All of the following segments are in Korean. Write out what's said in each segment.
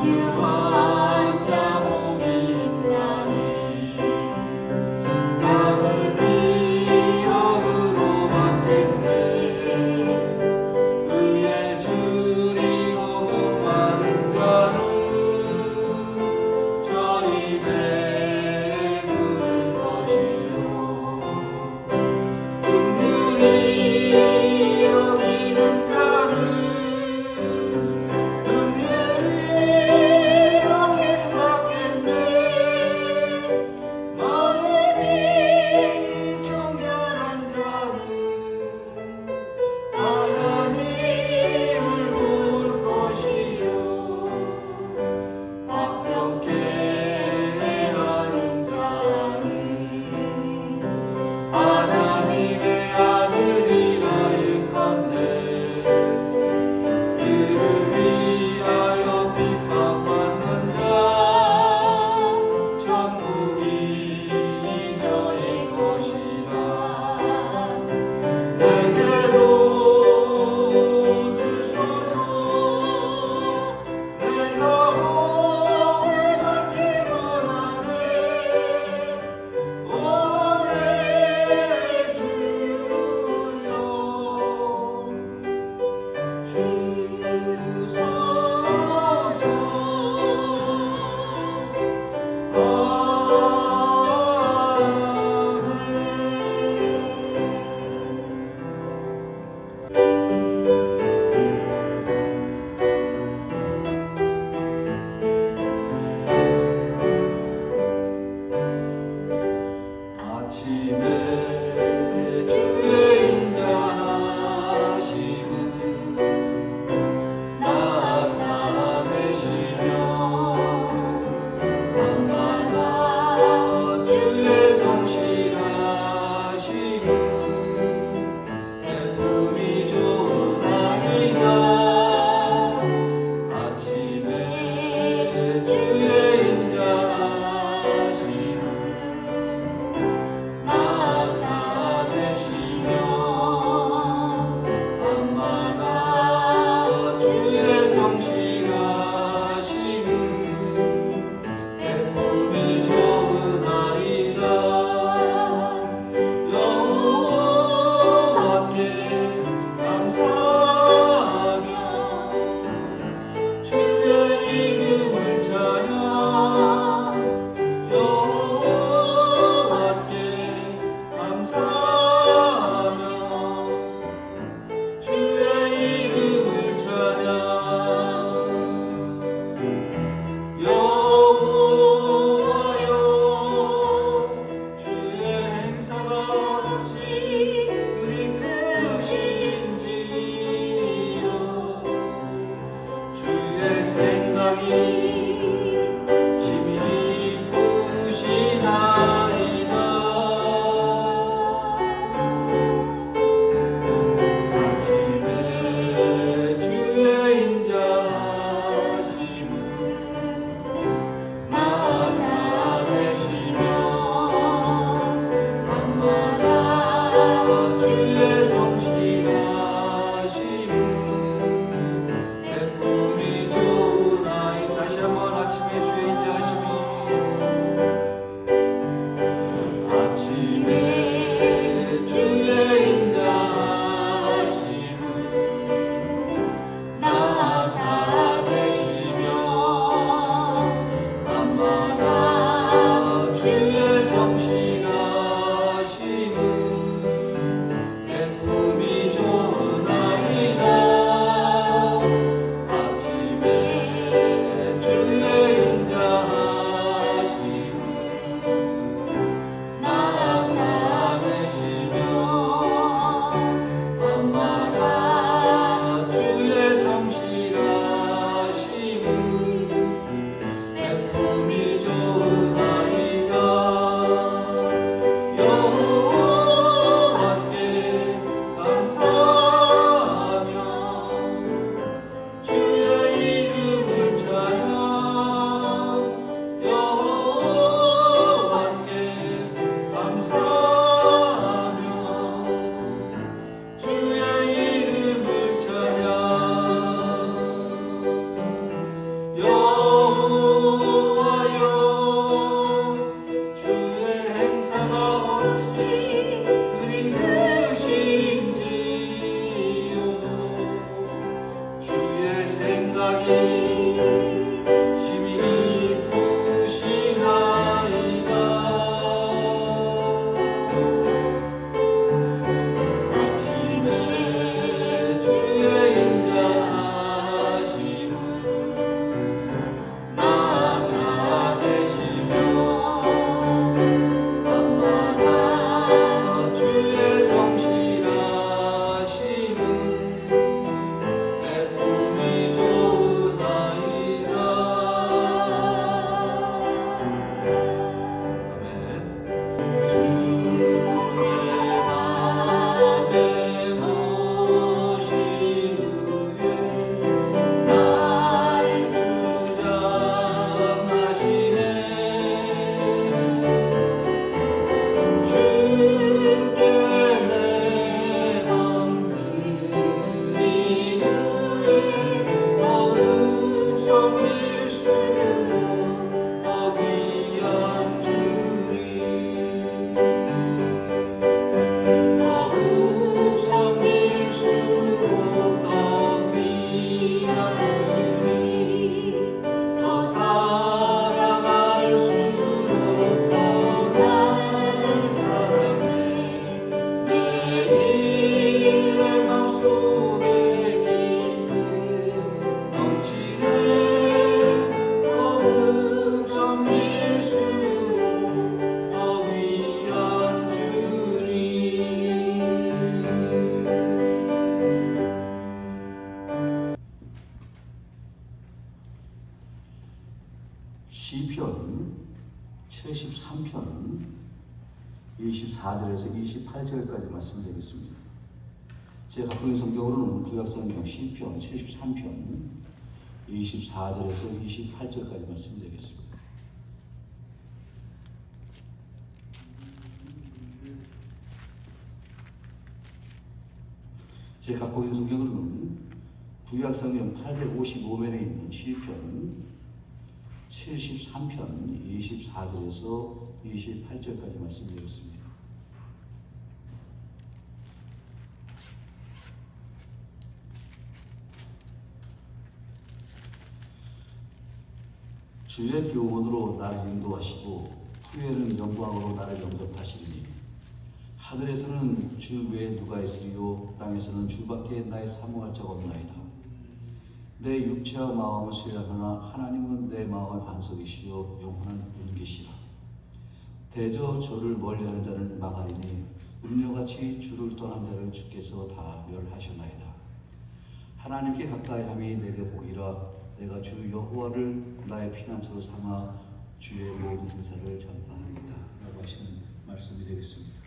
유한자 목인나니 나를 기업으로 받겠네. 의에 줄이고 목마른 자는 저 입에 부을 것이요 긍휼히 여기는 자는 긍휼히 시편 73편 24절에서 28절까지 말씀드리겠습니다. 제가 갖고 있는 성경으로는 구약성경 시편 73편 24절에서 28절까지 말씀드리겠습니다. 제가 갖고 있는 성경으로는 구약성경 855면에 있는 시편 73편 24절에서 28절까지 말씀드리겠습니다. 주의 교훈으로 나를 인도하시고 후에는 영광으로 나를 영접하시리니 하늘에서는 주 외에 누가 있으리요 땅에서는 주밖에 나의 사모할 자가 없나이다. 내 육체와 마음은 쇠하거나 하나님은 내 마음의 반석이시요 영원한 분기시라. 대저 저를 멀리하는 자를 막하리니 음녀같이 주를 떠난 자를 주께서 다 멸하셨나이다. 하나님께 가까이함이 내게 보이라. 내가 주 여호와를 나의 피난처로 삼아 주의 모든 인사를 전파합니다. 라고 하시는 말씀이 되겠습니다.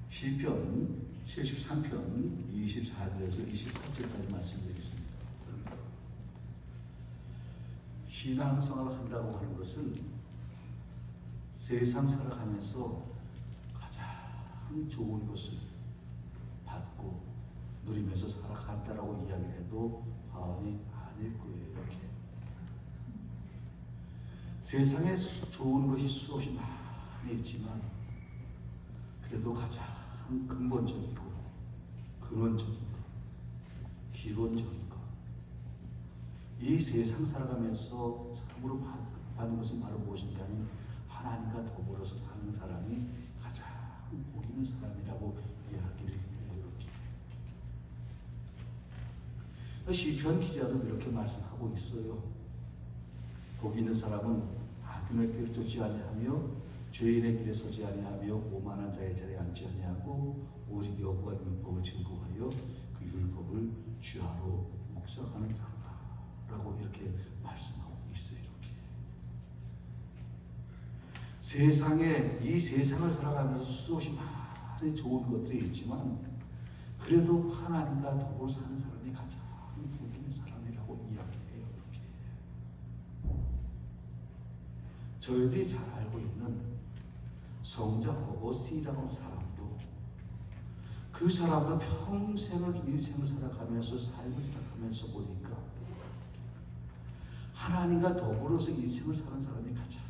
시편 73편 24절에서 28절까지 말씀드리겠습니다. 신앙생활을 한다고 하는 것은 세상 살아가면서 가장 좋은 것을 받고 누리면서 살아간다라고 이야기를 해도 과언이 아닐 거예요. 이렇게 세상에 좋은 것이 수없이 많이 있지만 그래도 가장 근본적이고 근원적인 것, 기본적인 것, 이 세상 살아가면서 참으로 받는 것은 바로 무엇인가는 하나님과 더불어서 사는 사람이 가장 복 있는 사람이라고 이야기를 해요. 이렇게 시편 기자도 이렇게 말씀하고 있어요. 복 있는 사람은 악인의 길을 쫓지 아니하며 죄인의 길에 서지 아니하며 오만한 자의 자리에 앉지 아니하고 오직 여호와의 율법을 즐거워하여 그 율법을 주야로 묵상하는 자라고 이렇게 말씀하고 있어요. 이렇게 세상에 이 세상을 살아가면서 수없이 많은 좋은 것들이 있지만 그래도 하나님과 더불어 사는 사람이 가장 복 있는 사람이라고 이야기해요. 이렇게 저희들이 잘 알고 있는 성자 버거스라고 하는 사람도 그 사람도 평생을 인생을 살아가면서 삶을 살아가면서 보니까 하나님과 더불어서 인생을 사는 사람이 가장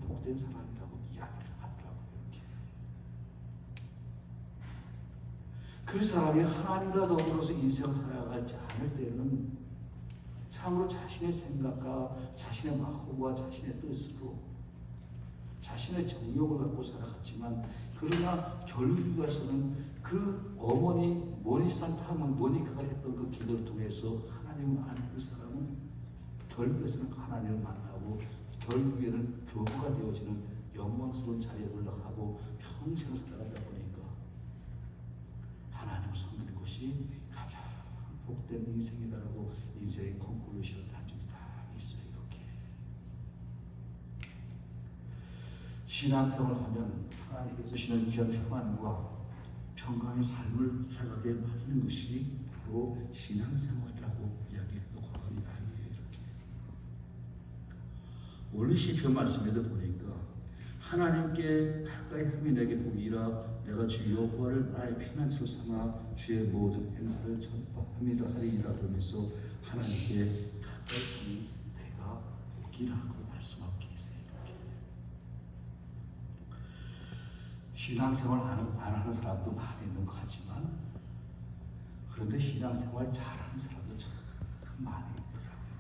복된 사람이라고 이야기를 하더라고요. 이렇게. 그 사람이 하나님과 더불어서 인생을 살아가지 않을 때는 참으로 자신의 생각과 자신의 마음과 자신의 뜻으로 자신의 정욕을 갖고 살아갔지만 그러나 결국에서는 그 어머니 모니카가 했던 그 기도를 통해서 하나님을 아는 그 사람은 결국에서는 하나님을 만나고 결국에는 교부가 되어지는 영광스러운 자리에 올라가고 평생을 살아가다 보니까 하나님을 섬기는 것이 가장 복된 인생이다라고 인생의 컨클루션을 한 적이 다 있어요. 신앙생활을 하면 하나님께서 주시는 귀한 평안과 평강의 삶을 살아가게 하시는 것이 바로 신앙생활이라고 이야기해도 과언이 아니에요. 이렇게 오늘 시편 말씀에도 보니까 하나님께 가까이 함이 내게 복이라. 내가 주 여호와를 나의 피난처로 삼아 주의 모든 행사를 전파함이라 하리라. 그러면서 하나님께 가까이 함이 내가 복이라고 말씀하고 계세요. 신앙생활 안 하는 사람도 많이 있는 것 같지만 그런데 신앙생활 잘하는 사람도 참 많이 있더라고요.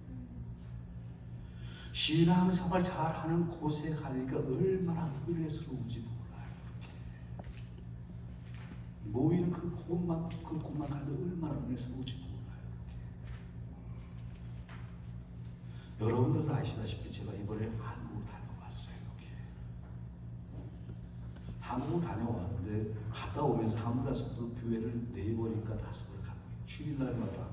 보니까 신앙생활 잘하는 곳에 가니까 얼마나 은혜스러운지 몰라요. 이렇게 모이는 그 곳만 가도 얼마나 은혜스러운지 몰라요. 이렇게 여러분들도 아시다시피 제가 이번에 한국을 다녀왔어요. 한국을 다녀왔는데 갔다 오면서 한국 가서도 교회를 4번인가 5번을 가고 주일날마다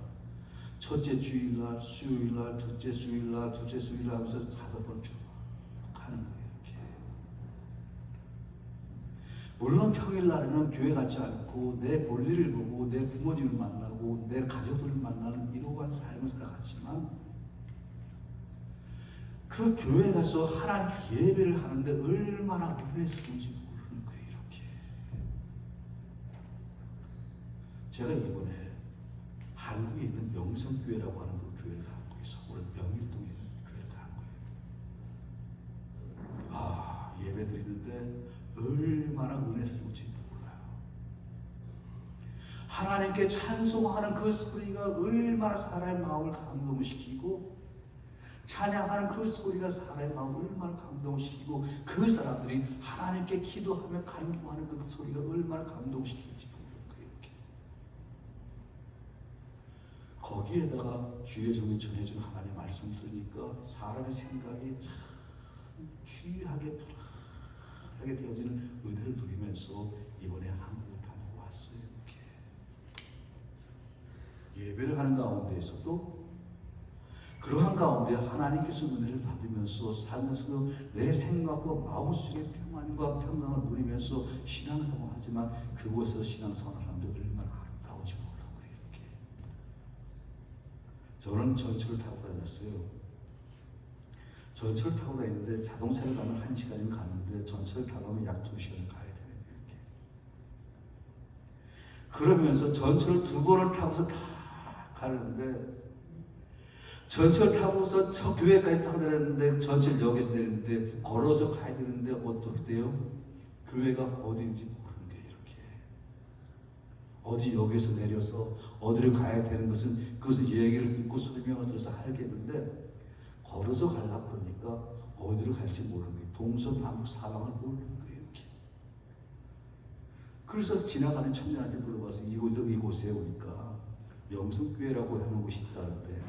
첫째 주일날, 수요일날, 둘째 수요일날, 둘째 수요일날 하면서 5번 쭉 하는 거예요. 이렇게. 물론 평일날에는 교회 가지 않고 내 볼일을 보고 내 부모님을 만나고 내 가족들을 만나는 이러한 삶을 살아갔지만 그 교회 가서 하나님 예배를 하는데 얼마나 은혜스러운지 모르는 거예요. 이렇게. 제가 이번에 한국에 있는 명성교회라고 하는 그 교회를 간 거예요. 서울 명일동에 있는 교회를 간 거예요. 아, 예배 드리는데 얼마나 은혜스러운지 몰라요. 하나님께 찬송하는 그 소리가 얼마나 사람의 마음을 감동시키고 찬양하는 그 소리가 사람의 마음을 얼마나 감동시키고 그 사람들이 하나님께 기도하며 간구하는 그 소리가 얼마나 감동시키는지 모르는 거예요. 이렇게. 거기에다가 주의 종이 전해준 하나님의 말씀을 들으니까 사람의 생각이 참 귀하게 편하게 되어지는 은혜를 누리면서 이번에 한국을 다녀왔어요. 이렇게. 예배를 하는 가운데에서도 그러한 가운데 하나님께서 은혜를 받으면서 살면서도 내 생각과 마음속의 평안과 평강을 누리면서 신앙생활을 하지만 그곳에서 신앙생활을 하는데 얼마나 아름다운지 모르는 거예요. 이렇게. 저는 전철을 타고 다녔어요. 전철을 타고 다니는데 자동차를 가면 1시간이면 가는데 전철을 타고 가면 약 2시간을 가야 되는 거예요. 이렇게. 그러면서 전철을 2번을 타고서 다 가는데 전철 타고서 저 교회까지 타고 내렸는데 전철역에서 내리는데 걸어서 가야 되는데 어떻게 돼요? 교회가 어디인지 모르는 게 이렇게. 어디 역에서 내려서 어디를 가야 되는 것은 그것을 얘기를 듣고 설명을 들어서 알겠는데 걸어서 가려고 그러니까 어디로 갈지 모르는 거예요. 동서남북 사방을 모르는 거예요. 이렇게. 그래서 지나가는 청년한테 물어봐서 이곳에 오니까 명성교회라고 하는 곳이 있다는데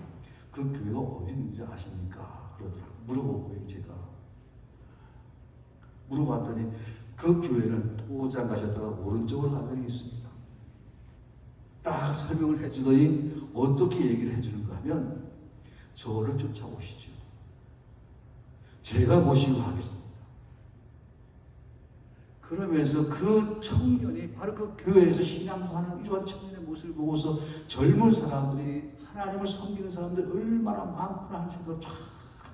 그 교회가 어디 있는지 아십니까? 그러더라고요. 물어본 거예요. 제가 물어봤더니 그 교회는 오장 가셨다가 오른쪽으로 가면 있습니다. 딱 설명을 해주더니 어떻게 얘기를 해주는가 하면 저를 쫓아오시죠. 제가 모시고 하겠습니다. 그러면서 그 청년이 바로 그 교회에서 신앙사는 이러한 청년의 모습을 보고서 젊은 사람들이 하나님을 섬기는 사람들이 얼마나 많구나 하는 생각을 쫙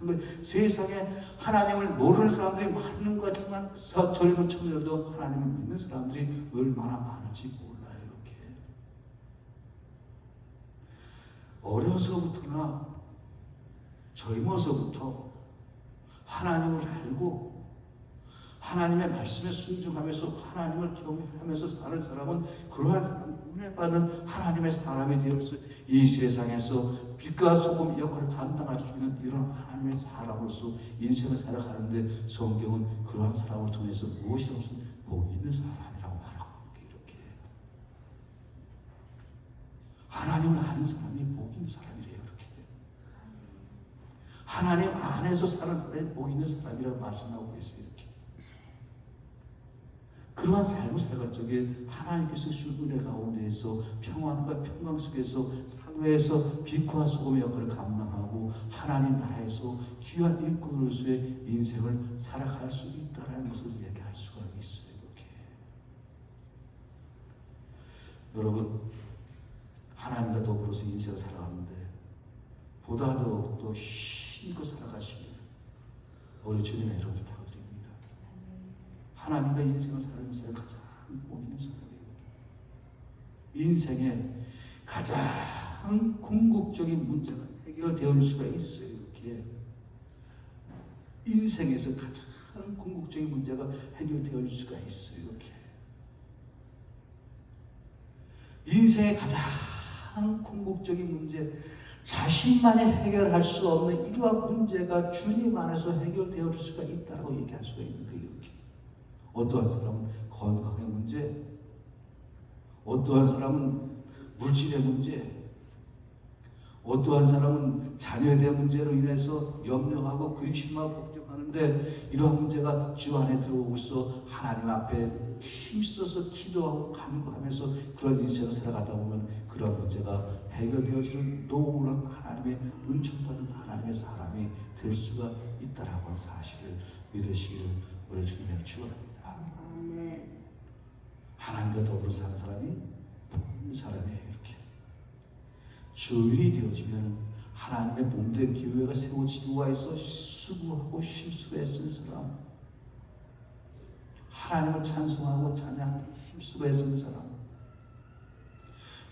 하는 거예요. 세상에 하나님을 모르는 사람들이 많은 것 같지만 젊은 청년들도 하나님을 믿는 사람들이 얼마나 많은지 몰라요. 이렇게. 어려서부터나 젊어서부터 하나님을 알고 하나님의 말씀에 순종하면서 하나님을 경외하면서 사는 사람은 그러한 사람, 은혜받는 하나님의 사람이 되어서 이 세상에서 빛과 소금 역할을 감당할 수 있는 이런 하나님의 사람으로서 인생을 살아가는데 성경은 그러한 사람을 통해서 무엇이 없은 복이 있는 사람이라고 말하고 이렇게. 하나님을 아는 사람이 복이 있는 사람이래요. 이렇게. 하나님 안에서 사는 사람이 복이 있는 사람이라고 말씀하고 있어요. 그러한 삶을 살아갈 적에 하나님께서 주신 은혜 가운데에서 평안과 평강 속에서 사회에서 빛과 소금의 역할을 감당하고 하나님 나라에서 귀한 일꾼으로서의 인생을 살아갈 수 있다는 것을 얘기할 수가 있어요. 이렇게. 여러분, 하나님과 더불어서 인생을 살아가는데 보다 더욱더 힘껏 살아가시길 우리 주님의 이름을 부탁드립니다. 하나님과 인생을 살면서 가장 복 있는 사람이에요. 인생의 가장 궁극적인 문제가 해결될 수가 있어요. 이렇게. 인생에서 가장 궁극적인 문제가 해결될 수가 있어요. 이렇게. 인생의 가장 궁극적인 문제, 자신만이 해결할 수 없는 이러한 문제가 주님 안에서 해결되어 줄 수가 있다고 얘기할 수가 있는 거예요. 이렇게. 어떠한 사람은 건강의 문제, 어떠한 사람은 물질의 문제, 어떠한 사람은 자녀에 대한 문제로 인해서 염려하고 근심하고 걱정하는 그런데 이러한 문제가 주 안에 들어오고 있어 하나님 앞에 힘써서 기도하고 간구하면서 그런 인생을 살아가다 보면 그런 문제가 해결되어지는 놀라운 하나님의 은총받은 하나님의 사람이 될 수가 있다라고 하는 사실을 믿으시기를 우리 주님의 축원합니다. 하나님과 더불어 사는 사람이 본 사람이에요. 이렇게 주일이 되어지면 하나님의 몸된 교회가 세워지고 와 있어 수고하고 힘쓰고 애쓴 사람, 하나님을 찬송하고 찬양하고 힘쓰고 애쓴 사람,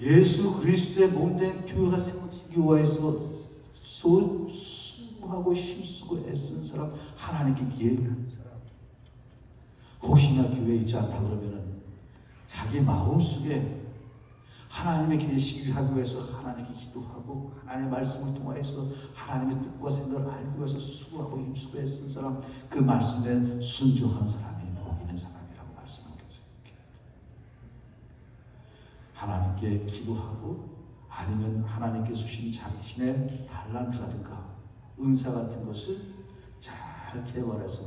예수 그리스도의 몸된 교회가 세워지고 와 있어 수고하고 힘쓰고 애쓴 사람, 하나님께 예배하는 사람. 혹시나 교회에 있지 않다 그러면은 자기 마음속에 하나님의 계시를 하기 위해서 하나님께 기도하고 하나님의 말씀을 통하여서 하나님의 뜻과 생각을 알기 위해서 수고하고 힘쓰고 애쓴 사람, 그 말씀에 순종한 사람이 복 있는 사람이라고 말씀하고 계세요. 하나님께 기도하고 아니면 하나님께 주신 자신의 달란트라든가 은사 같은 것을 잘 개발해서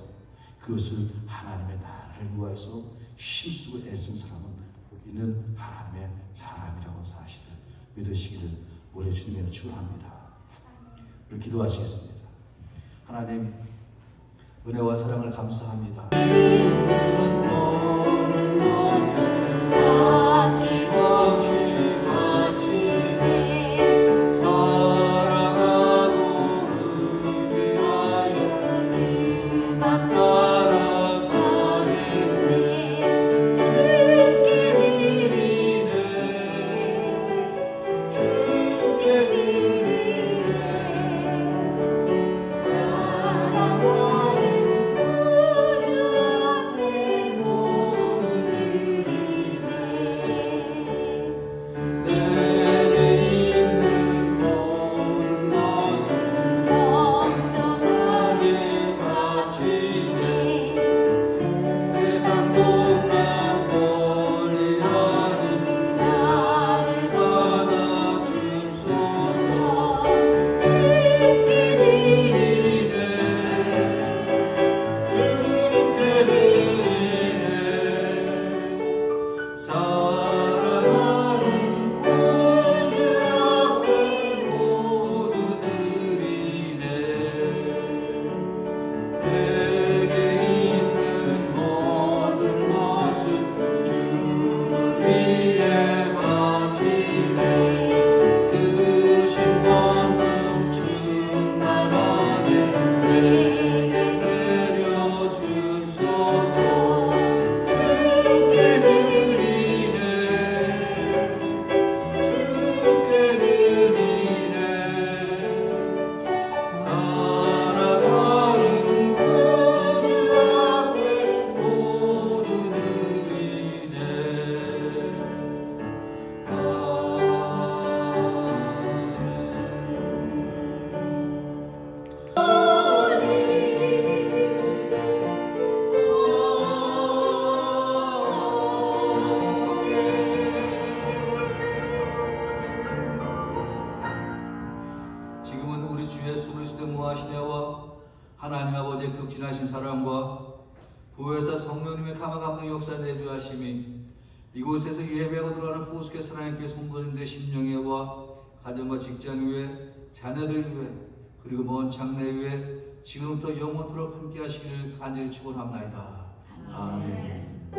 그것을 하나님의 나라를 위하여서 힘쓰고 애쓴 사람은 복 있는 하나님의 사람이라고 사실을 믿으시기를 우리 주님의 축원합니다. 우리 기도하시겠습니다. 하나님, 은혜와 사랑을 감사합니다. 하나님 아버지의 극진하신 사랑과 보혜사 성령님의 감화감동 역사 내주하심이 이곳에서 예배하고 들어가는 보수교 사랑의 성도님들의 심령에와 가정과 직장 위에 자녀들 위에 그리고 먼 장래 위에 지금부터 영원토록 함께 하시기를 간절히 축원합나이다. 아멘.